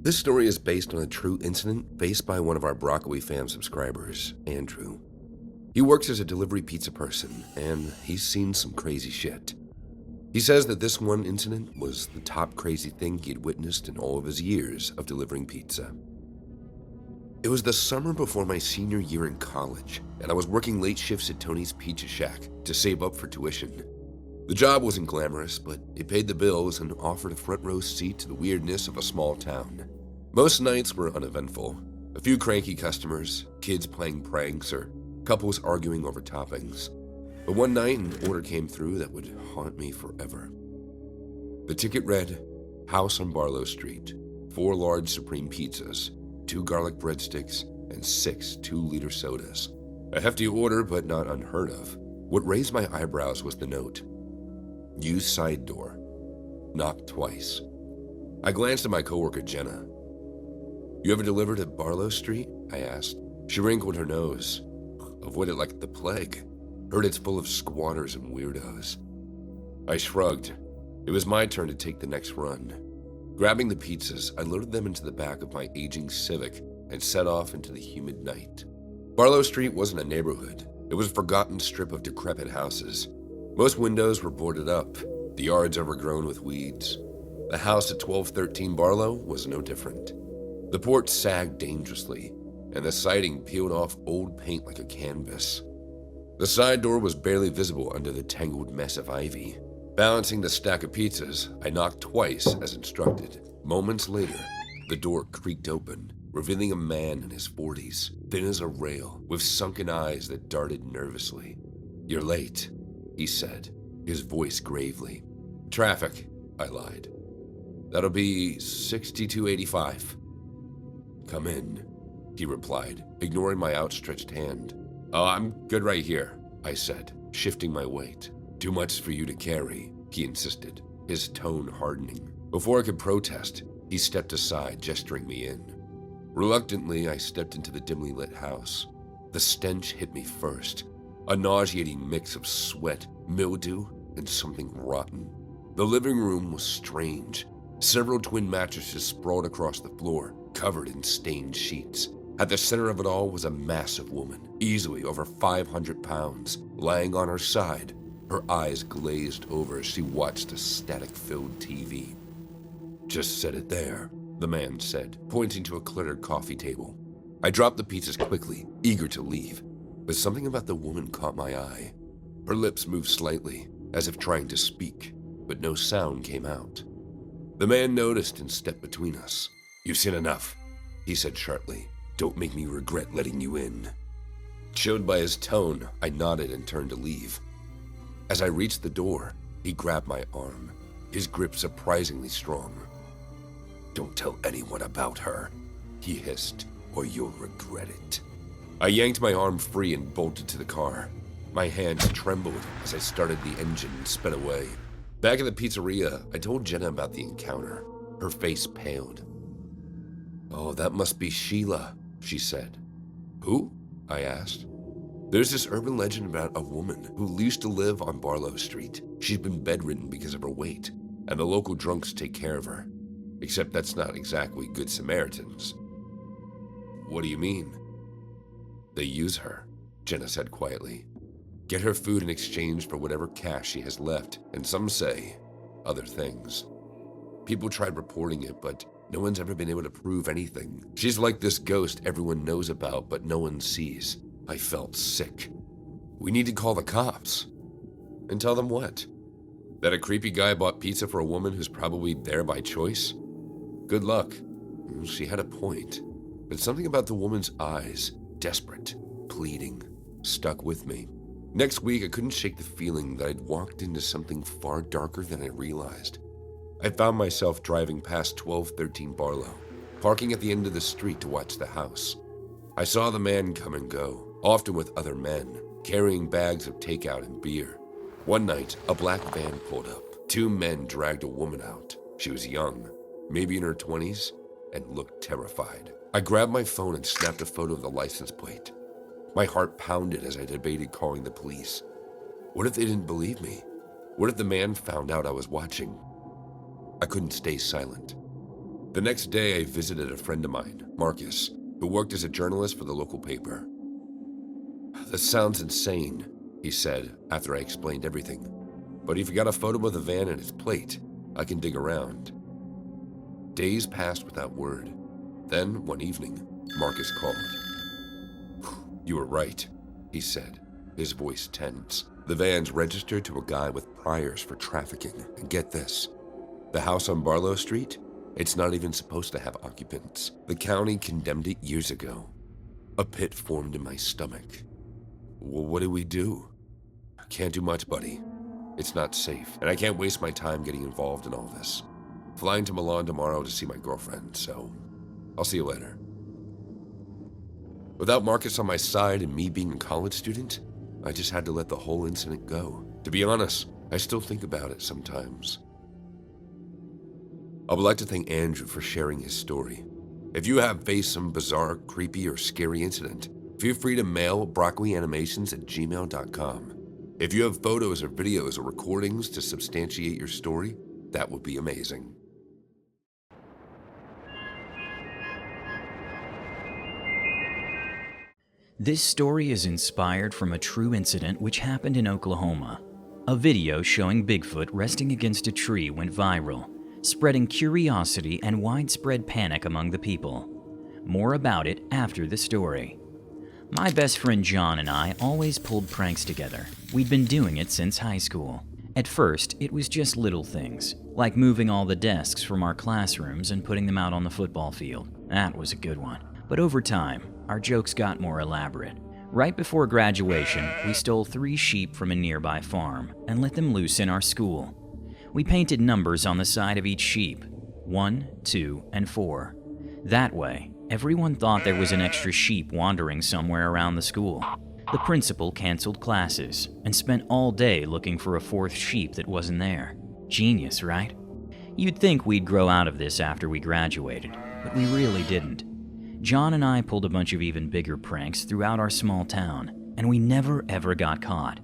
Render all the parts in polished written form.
This story is based on a true incident faced by one of our Broccoli fam subscribers, Andrew. He works as a delivery pizza person, and he's seen some crazy shit. He says that this one incident was the top crazy thing he'd witnessed in all of his years of delivering pizza. It was the summer before my senior year in college, and I was working late shifts at Tony's Pizza Shack to save up for tuition. The job wasn't glamorous, but it paid the bills and offered a front row seat to the weirdness of a small town. Most nights were uneventful. A few cranky customers, kids playing pranks, or couples arguing over toppings. But one night an order came through that would haunt me forever. The ticket read, House on Barlow Street, 4 large supreme pizzas, 2 garlic breadsticks, and 6 2-liter sodas. A hefty order, but not unheard of. What raised my eyebrows was the note. Use side door. Knock twice. I glanced at my coworker Jenna. You ever delivered at Barlow Street? I asked. She wrinkled her nose. Avoid it like the plague. Heard it's full of squatters and weirdos. I shrugged. It was my turn to take the next run. Grabbing the pizzas, I loaded them into the back of my aging Civic and set off into the humid night. Barlow Street wasn't a neighborhood. It was a forgotten strip of decrepit houses. Most windows were boarded up, the yards overgrown with weeds. The house at 1213 Barlow was no different. The porch sagged dangerously, and the siding peeled off old paint like a canvas. The side door was barely visible under the tangled mess of ivy. Balancing the stack of pizzas, I knocked twice as instructed. Moments later, the door creaked open, revealing a man in his 40s, thin as a rail, with sunken eyes that darted nervously. You're late, he said, his voice gravely. Traffic, I lied. That'll be 6285. Come in, he replied, ignoring my outstretched hand. Oh, I'm good right here, I said, shifting my weight. Too much for you to carry, he insisted, his tone hardening. Before I could protest, he stepped aside, gesturing me in. Reluctantly, I stepped into the dimly lit house. The stench hit me first, a nauseating mix of sweat, mildew, and something rotten. The living room was strange. Several twin mattresses sprawled across the floor, covered in stained sheets. At the center of it all was a massive woman, easily over 500 pounds, lying on her side, her eyes glazed over as she watched a static-filled TV. Just set it there, the man said, pointing to a cluttered coffee table. I dropped the pizzas quickly, eager to leave, but something about the woman caught my eye. Her lips moved slightly, as if trying to speak, but no sound came out. The man noticed and stepped between us. You've seen enough, he said sharply. Don't make me regret letting you in. Chilled by his tone, I nodded and turned to leave. As I reached the door, he grabbed my arm, his grip surprisingly strong. Don't tell anyone about her, he hissed, or you'll regret it. I yanked my arm free and bolted to the car. My hands trembled as I started the engine and sped away. Back at the pizzeria, I told Jenna about the encounter. Her face paled. Oh, that must be Sheila, she said. Who? I asked. There's this urban legend about a woman who used to live on Barlow Street. She's been bedridden because of her weight, and the local drunks take care of her. Except that's not exactly Good Samaritans. What do you mean? They use her, Jenna said quietly. Get her food in exchange for whatever cash she has left, and some say other things. People tried reporting it, but no one's ever been able to prove anything. She's like this ghost everyone knows about, but no one sees. I felt sick. We need to call the cops. And tell them what? That a creepy guy bought pizza for a woman who's probably there by choice? Good luck. She had a point. But something about the woman's eyes, desperate, pleading, stuck with me. Next week, I couldn't shake the feeling that I'd walked into something far darker than I realized. I found myself driving past 1213 Barlow, parking at the end of the street to watch the house. I saw the man come and go, often with other men, carrying bags of takeout and beer. One night, a black van pulled up. 2 men dragged a woman out. She was young, maybe in her 20s, and looked terrified. I grabbed my phone and snapped a photo of the license plate. My heart pounded as I debated calling the police. What if they didn't believe me? What if the man found out I was watching? I couldn't stay silent. The next day, I visited a friend of mine, Marcus, who worked as a journalist for the local paper. "This sounds insane," he said after I explained everything. "But if you got a photo of the van and its plate, I can dig around." Days passed without word. Then, one evening, Marcus called. "You were right," he said, his voice tense. "The van's registered to a guy with priors for trafficking. And get this, the house on Barlow Street, it's not even supposed to have occupants. The county condemned it years ago." A pit formed in my stomach. Well, what do we do? Can't do much, buddy. It's not safe, and I can't waste my time getting involved in all this. Flying to Milan tomorrow to see my girlfriend, so I'll see you later. Without Marcus on my side and me being a college student, I just had to let the whole incident go. To be honest, I still think about it sometimes. I would like to thank Andrew for sharing his story. If you have faced some bizarre, creepy, or scary incident, feel free to mail broccolianimations@gmail.com. If you have photos or videos or recordings to substantiate your story, that would be amazing. This story is inspired from a true incident which happened in Oklahoma. A video showing Bigfoot resting against a tree went viral, spreading curiosity and widespread panic among the people. More about it after the story. My best friend John and I always pulled pranks together. We'd been doing it since high school. At first, it was just little things, like moving all the desks from our classrooms and putting them out on the football field. That was a good one. But over time, our jokes got more elaborate. Right before graduation, we stole 3 sheep from a nearby farm and let them loose in our school. We painted numbers on the side of each sheep, 1, 2, and 4. That way, everyone thought there was an extra sheep wandering somewhere around the school. The principal canceled classes and spent all day looking for a 4th sheep that wasn't there. Genius, right? You'd think we'd grow out of this after we graduated, but we really didn't. John and I pulled a bunch of even bigger pranks throughout our small town, and we never ever got caught.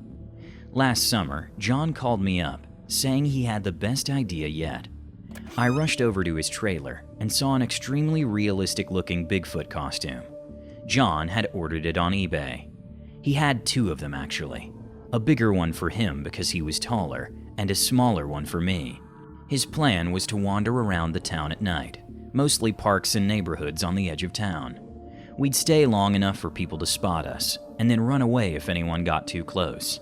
Last summer, John called me up, saying he had the best idea yet. I rushed over to his trailer and saw an extremely realistic-looking Bigfoot costume. John had ordered it on eBay. He had 2 of them, actually. A bigger one for him because he was taller, and a smaller one for me. His plan was to wander around the town at night, mostly parks and neighborhoods on the edge of town. We'd stay long enough for people to spot us, and then run away if anyone got too close.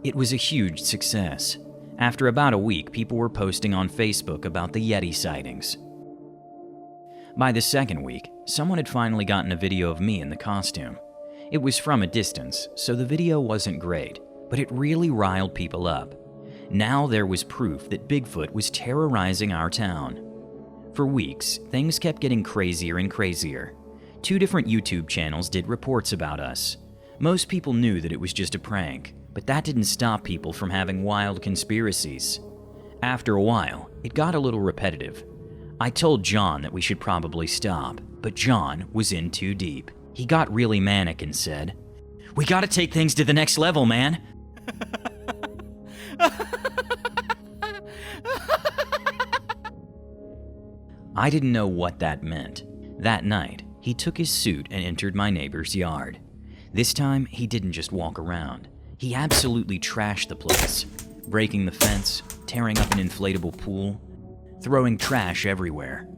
It was a huge success. After about a week, people were posting on Facebook about the Yeti sightings. By the second week, someone had finally gotten a video of me in the costume. It was from a distance, so the video wasn't great, but it really riled people up. Now there was proof that Bigfoot was terrorizing our town. For weeks, things kept getting crazier and crazier. 2 different YouTube channels did reports about us. Most people knew that it was just a prank, but that didn't stop people from having wild conspiracies. After a while, it got a little repetitive. I told John that we should probably stop, but John was in too deep. He got really manic and said, "We gotta take things to the next level, man." I didn't know what that meant. That night, he took his suit and entered my neighbor's yard. This time, he didn't just walk around. He absolutely trashed the place, breaking the fence, tearing up an inflatable pool, throwing trash everywhere.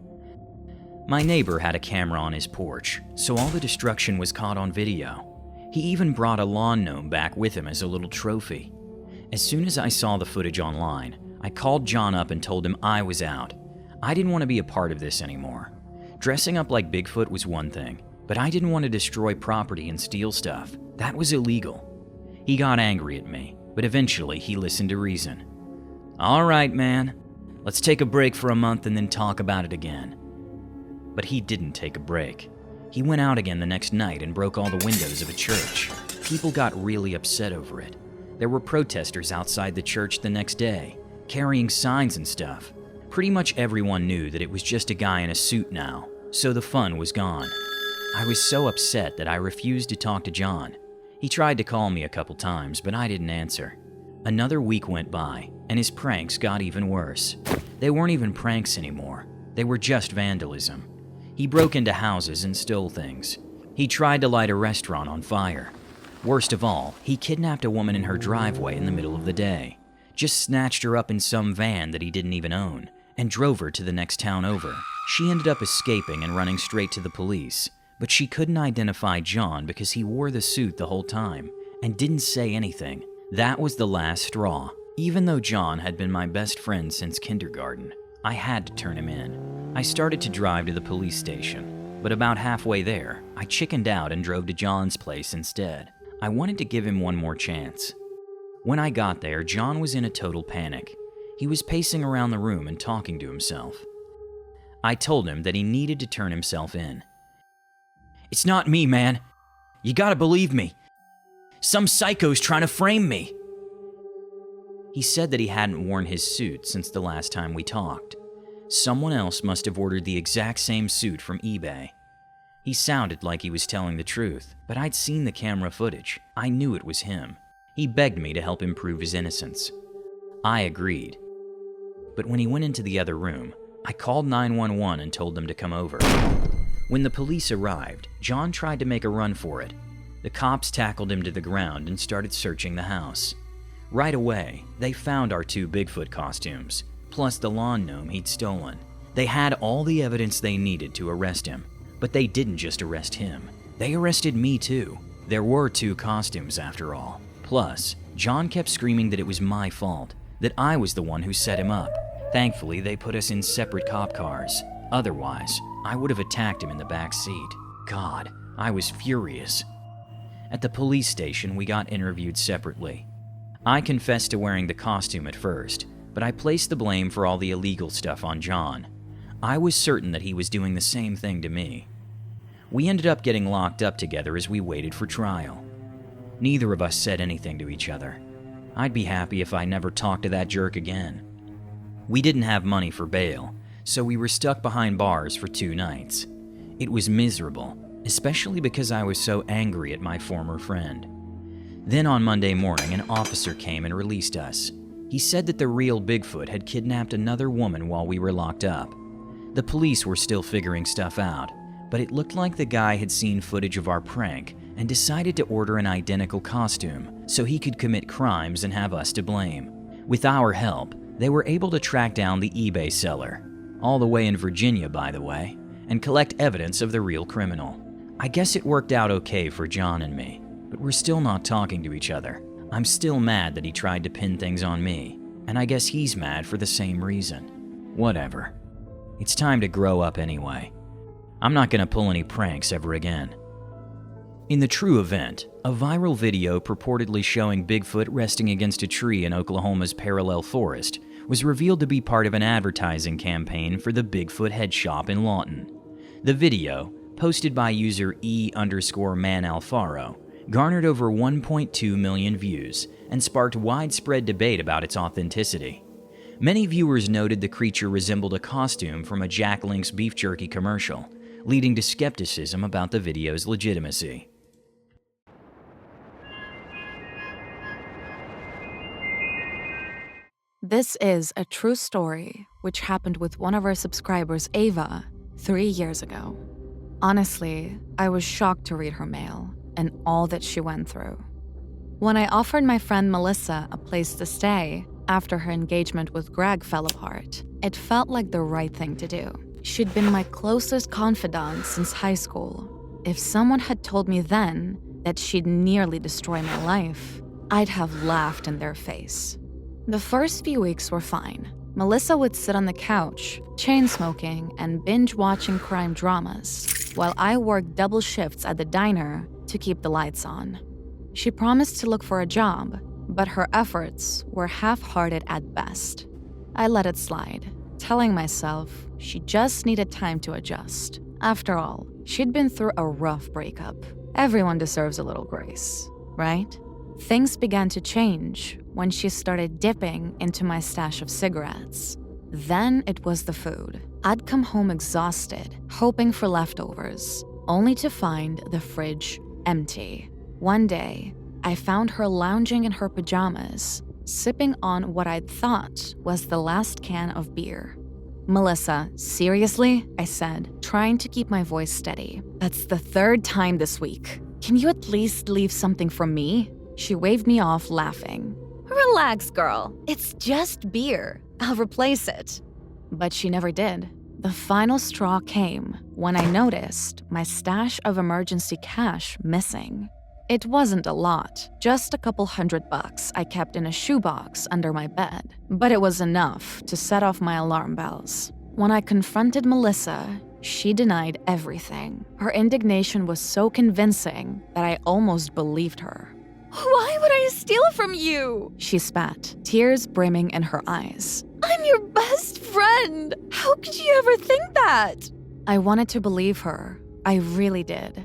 My neighbor had a camera on his porch, so all the destruction was caught on video. He even brought a lawn gnome back with him as a little trophy. As soon as I saw the footage online, I called John up and told him I was out. I didn't want to be a part of this anymore. Dressing up like Bigfoot was one thing, but I didn't want to destroy property and steal stuff. That was illegal. He got angry at me, but eventually he listened to reason. "All right, man. Let's take a break for a month and then talk about it again." But he didn't take a break. He went out again the next night and broke all the windows of a church. People got really upset over it. There were protesters outside the church the next day, carrying signs and stuff. Pretty much everyone knew that it was just a guy in a suit now, so the fun was gone. I was so upset that I refused to talk to John. He tried to call me a couple times, but I didn't answer. Another week went by, and his pranks got even worse. They weren't even pranks anymore. They were just vandalism. He broke into houses and stole things. He tried to light a restaurant on fire. Worst of all, he kidnapped a woman in her driveway in the middle of the day, just snatched her up in some van that he didn't even own, and drove her to the next town over. She ended up escaping and running straight to the police, but she couldn't identify John because he wore the suit the whole time and didn't say anything. That was the last straw. Even though John had been my best friend since kindergarten, I had to turn him in. I started to drive to the police station, but about halfway there, I chickened out and drove to John's place instead. I wanted to give him one more chance. When I got there, John was in a total panic. He was pacing around the room and talking to himself. I told him that he needed to turn himself in. "It's not me, man. You gotta believe me. Some psycho's trying to frame me." He said that he hadn't worn his suit since the last time we talked. Someone else must have ordered the exact same suit from eBay. He sounded like he was telling the truth, but I'd seen the camera footage. I knew it was him. He begged me to help him prove his innocence. I agreed. But when he went into the other room, I called 911 and told them to come over. When the police arrived, John tried to make a run for it. The cops tackled him to the ground and started searching the house. Right away, they found our 2 Bigfoot costumes, plus the lawn gnome he'd stolen. They had all the evidence they needed to arrest him, but they didn't just arrest him. They arrested me too. There were 2 costumes after all. Plus, John kept screaming that it was my fault, that I was the one who set him up. Thankfully, they put us in separate cop cars. Otherwise, I would have attacked him in the back seat. God, I was furious. At the police station, we got interviewed separately. I confessed to wearing the costume at first, but I placed the blame for all the illegal stuff on John. I was certain that he was doing the same thing to me. We ended up getting locked up together as we waited for trial. Neither of us said anything to each other. I'd be happy if I never talked to that jerk again. We didn't have money for bail, so we were stuck behind bars for 2 nights. It was miserable, especially because I was so angry at my former friend. Then on Monday morning, an officer came and released us. He said that the real Bigfoot had kidnapped another woman while we were locked up. The police were still figuring stuff out, but it looked like the guy had seen footage of our prank and decided to order an identical costume so he could commit crimes and have us to blame. With our help, they were able to track down the eBay seller, all the way in Virginia, by the way, and collect evidence of the real criminal. I guess it worked out okay for John and me, but we're still not talking to each other. I'm still mad that he tried to pin things on me, and I guess he's mad for the same reason. Whatever. It's time to grow up anyway. I'm not gonna pull any pranks ever again. In the true event, a viral video purportedly showing Bigfoot resting against a tree in Oklahoma's parallel forest was revealed to be part of an advertising campaign for the Bigfoot Head Shop in Lawton. The video, posted by user E_manalfaro, garnered over 1.2 million views and sparked widespread debate about its authenticity. Many viewers noted the creature resembled a costume from a Jack Link's beef jerky commercial, leading to skepticism about the video's legitimacy. This is a true story which happened with one of our subscribers, Ava, 3 years ago. Honestly, I was shocked to read her mail and all that she went through. When I offered my friend Melissa a place to stay after her engagement with Greg fell apart, it felt like the right thing to do. She'd been my closest confidant since high school. If someone had told me then that she'd nearly destroy my life, I'd have laughed in their face. The first few weeks were fine. Melissa would sit on the couch, chain-smoking and binge-watching crime dramas, while I worked double shifts at the diner to keep the lights on. She promised to look for a job, but her efforts were half-hearted at best. I let it slide, telling myself she just needed time to adjust. After all, she'd been through a rough breakup. Everyone deserves a little grace, right? Things began to change when she started dipping into my stash of cigarettes. Then it was the food. I'd come home exhausted, hoping for leftovers, only to find the fridge empty. One day, I found her lounging in her pajamas, sipping on what I'd thought was the last can of beer. Melissa, seriously? I said, trying to keep my voice steady. That's the third time this week. Can you at least leave something for me? She waved me off, laughing. Relax, girl. It's just beer. I'll replace it. But she never did. The final straw came when I noticed my stash of emergency cash missing. It wasn't a lot, just a couple $100 I kept in a shoebox under my bed. But it was enough to set off my alarm bells. When I confronted Melissa, she denied everything. Her indignation was so convincing that I almost believed her. Why would I steal from you? She spat, tears brimming in her eyes. I'm your best friend. How could you ever think that? I wanted to believe her. I really did.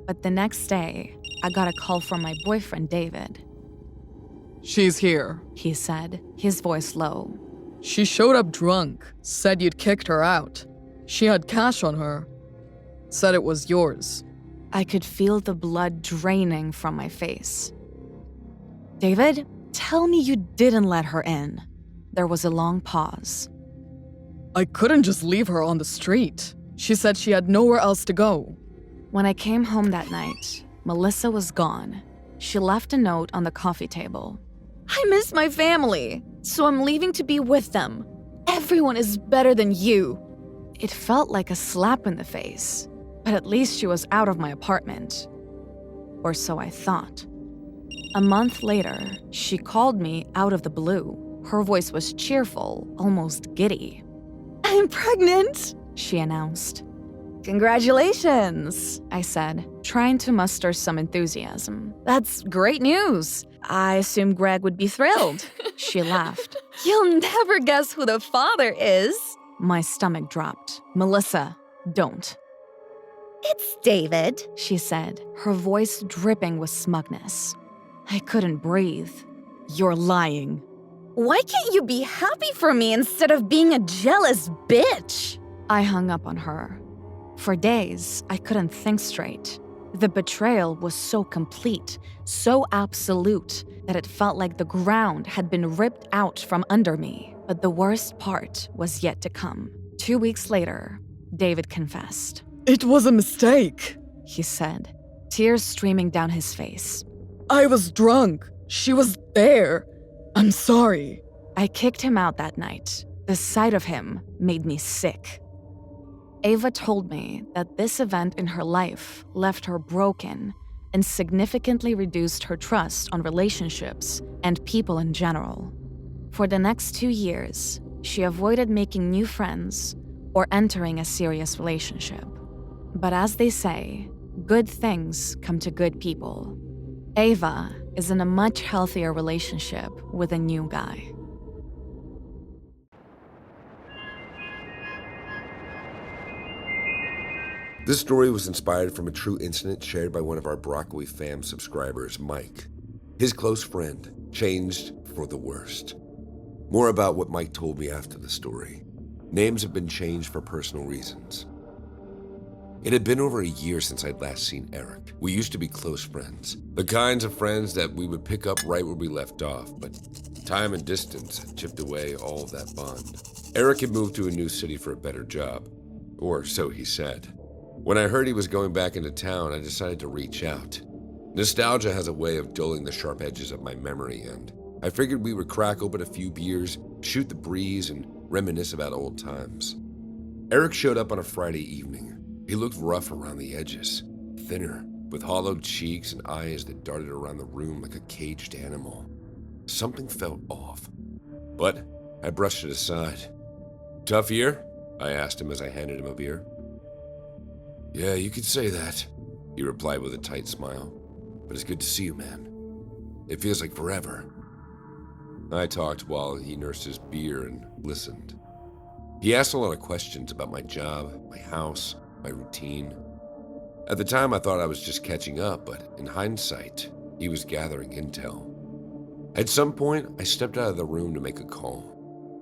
But the next day, I got a call from my boyfriend, David. She's here, He said, his voice low. she showed up drunk, said you'd kicked her out. She had cash on her, said it was yours. I could feel the blood draining from my face. David, tell me you didn't let her in. There was a long pause. I couldn't just leave her on the street. She said she had nowhere else to go. When I came home that night, Melissa was gone. She left a note on the coffee table. I miss my family, so I'm leaving to be with them. Everyone is better than you. It felt like a slap in the face, but at least she was out of my apartment. Or so I thought. A month later, she called me out of the blue. Her voice was cheerful, almost giddy. I'm pregnant, she announced. Congratulations, I said, trying to muster some enthusiasm. That's great news. I assume Greg would be thrilled. She laughed. You'll never guess who the father is. My stomach dropped. Melissa, don't. It's David, she said, her voice dripping with smugness. I couldn't breathe. You're lying. Why can't you be happy for me instead of being a jealous bitch? I hung up on her. For days, I couldn't think straight. The betrayal was so complete, so absolute, that it felt like the ground had been ripped out from under me. But the worst part was yet to come. 2 weeks later, David confessed. It was a mistake, He said, tears streaming down his face. I was drunk. She was there. I'm sorry. I kicked him out that night. The sight of him made me sick. Ava told me that this event in her life left her broken and significantly reduced her trust on relationships and people in general. For the next 2 years, she avoided making new friends or entering a serious relationship. But as they say, good things come to good people. Ava is in a much healthier relationship with a new guy. This story was inspired from a true incident shared by one of our Broccoli fam subscribers, Mike. His close friend changed for the worst. More about what Mike told me after the story. Names have been changed for personal reasons. It had been over a year since I'd last seen Eric. We used to be close friends. The kinds of friends that we would pick up right where we left off, but time and distance had chipped away all of that bond. Eric had moved to a new city for a better job, or so he said. When I heard he was going back into town, I decided to reach out. Nostalgia has a way of dulling the sharp edges of my memory, and I figured we would crack open a few beers, shoot the breeze, and reminisce about old times. Eric showed up on a Friday evening. He looked rough around the edges, thinner, with hollowed cheeks and eyes that darted around the room like a caged animal. Something felt off, but I brushed it aside. Tough year? I asked him as I handed him a beer. Yeah, you could say that, he replied with a tight smile. But it's good to see you, man. It feels like forever. I talked while he nursed his beer and listened. He asked a lot of questions about my job, my house, my routine. At the time, I thought I was just catching up, but in hindsight, he was gathering intel. At some point, I stepped out of the room to make a call.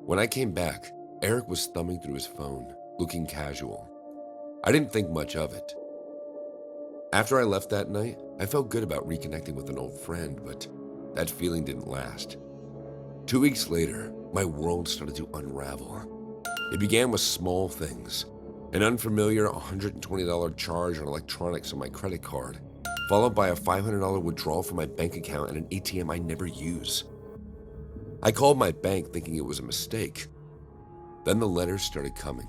When I came back, Eric was thumbing through his phone, looking casual. I didn't think much of it. After I left that night, I felt good about reconnecting with an old friend, but that feeling didn't last. 2 weeks later, my world started to unravel. It began with small things. An unfamiliar $120 charge on electronics on my credit card, followed by a $500 withdrawal from my bank account at an ATM I never use. I called my bank thinking it was a mistake. Then the letters started coming.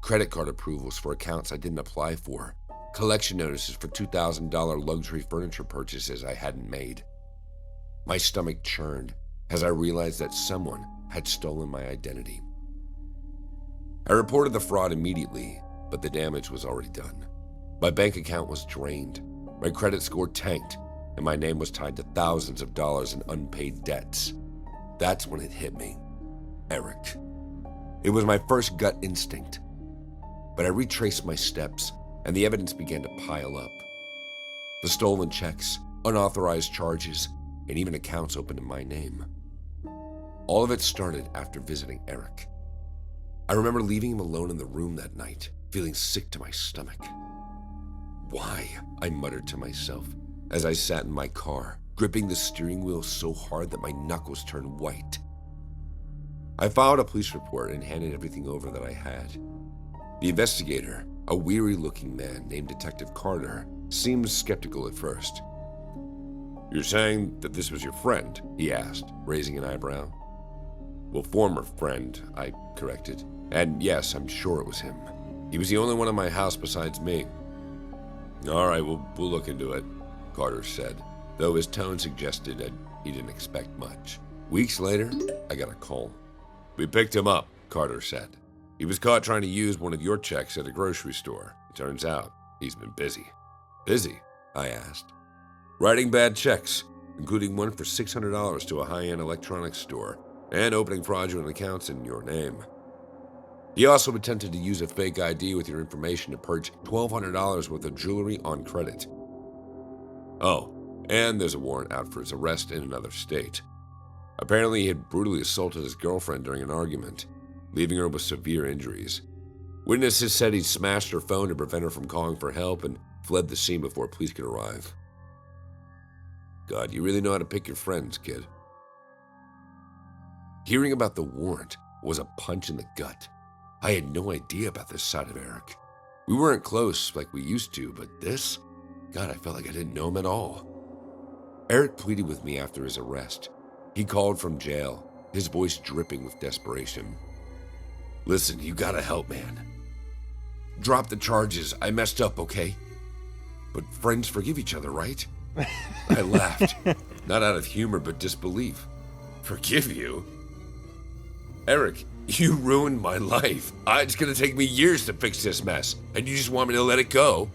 Credit card approvals for accounts I didn't apply for, collection notices for $2,000 luxury furniture purchases I hadn't made. My stomach churned as I realized that someone had stolen my identity. I reported the fraud immediately, but the damage was already done. My bank account was drained, my credit score tanked, and my name was tied to thousands of dollars in unpaid debts. That's when it hit me. Eric. It was my first gut instinct. But I retraced my steps, and the evidence began to pile up. The stolen checks, unauthorized charges, and even accounts opened in my name. All of it started after visiting Eric. I remember leaving him alone in the room that night, feeling sick to my stomach. Why? I muttered to myself as I sat in my car, gripping the steering wheel so hard that my knuckles turned white. I filed a police report and handed everything over that I had. The investigator, a weary-looking man named Detective Carter, seemed skeptical at first. "You're saying that this was your friend?" he asked, raising an eyebrow. "Well, former friend," I corrected. "And yes, I'm sure it was him. He was the only one in my house besides me." "All right, we'll look into it," Carter said, though his tone suggested that he didn't expect much. Weeks later, I got a call. "We picked him up," Carter said. "He was caught trying to use one of your checks at a grocery store. It turns out he's been busy." "Busy?" I asked. "Writing bad checks, including one for $600 to a high-end electronics store, and opening fraudulent accounts in your name. He also attempted to use a fake ID with your information to purchase $1,200 worth of jewelry on credit. Oh, and there's a warrant out for his arrest in another state. Apparently, he had brutally assaulted his girlfriend during an argument, leaving her with severe injuries. Witnesses said he smashed her phone to prevent her from calling for help and fled the scene before police could arrive. God, you really know how to pick your friends, kid." Hearing about the warrant was a punch in the gut. I had no idea about this side of Eric. We weren't close like we used to, but this? God, I felt like I didn't know him at all. Eric pleaded with me after his arrest. He called from jail, his voice dripping with desperation. "Listen, you gotta help, man. Drop the charges. I messed up, okay? But friends forgive each other, right?" I laughed, not out of humor but disbelief. "Forgive you? Eric, you ruined my life. It's gonna take me years to fix this mess, and you just want me to let it go?"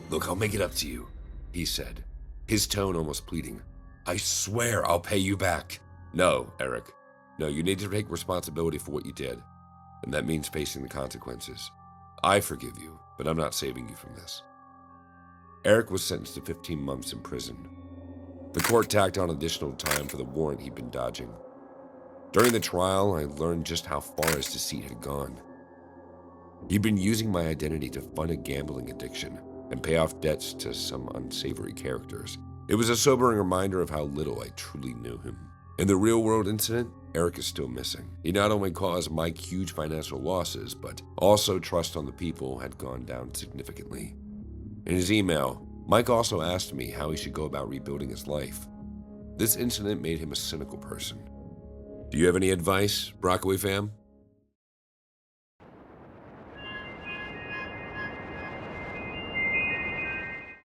"Look, I'll make it up to you," he said, his tone almost pleading. "I swear I'll pay you back." "No, Eric. No, you need to take responsibility for what you did, and that means facing the consequences. I forgive you, but I'm not saving you from this." Eric was sentenced to 15 months in prison. The court tacked on additional time for the warrant he'd been dodging. During the trial, I learned just how far his deceit had gone. He'd been using my identity to fund a gambling addiction and pay off debts to some unsavory characters. It was a sobering reminder of how little I truly knew him. In the real-world incident, Eric is still missing. He not only caused Mike huge financial losses, but also trust on the people had gone down significantly. In his email, Mike also asked me how he should go about rebuilding his life. This incident made him a cynical person. Do you have any advice, Broccoli fam?